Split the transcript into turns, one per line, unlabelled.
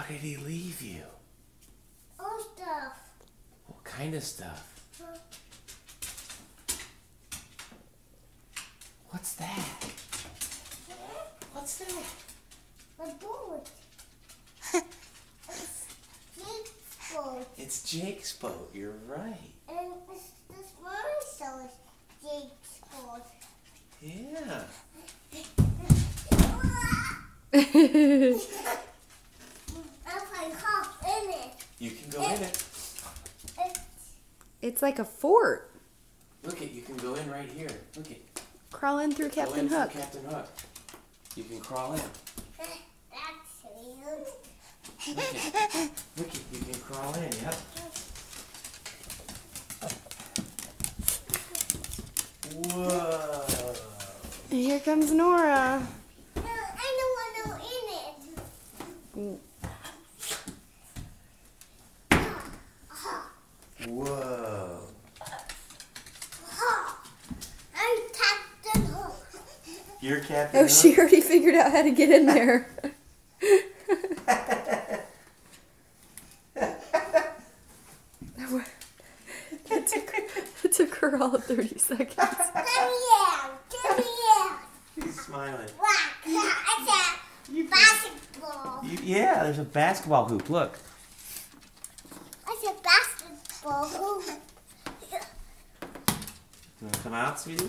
What did he leave you?
All stuff.
What kind of stuff? What's that? What's that?
A boat. It's Jake's boat.
It's Jake's boat. You're right.
And this Marshall is Jake's boat.
Yeah.
If I hop in it.
You can go in it.
It's like a fort.
Look it, you can go in right here. Look it.
Crawl in through
Go
Captain
in through
Hook.
Captain Hook. You can crawl in.
That's cute.
Look it. Look it, you can crawl in, yep. Whoa.
Here comes Nora.
I don't want to in it.
Whoa.
I'm Captain Hook.
You're Captain
Oh,
Hook?
she already figured out how to get in there. It took her all of 30 seconds.
Let me out. Let me out.
He's smiling.
Look, it's a basketball.
Yeah, there's a basketball hoop. Look.
It's a basketball hoop.
You want to come out, sweetie?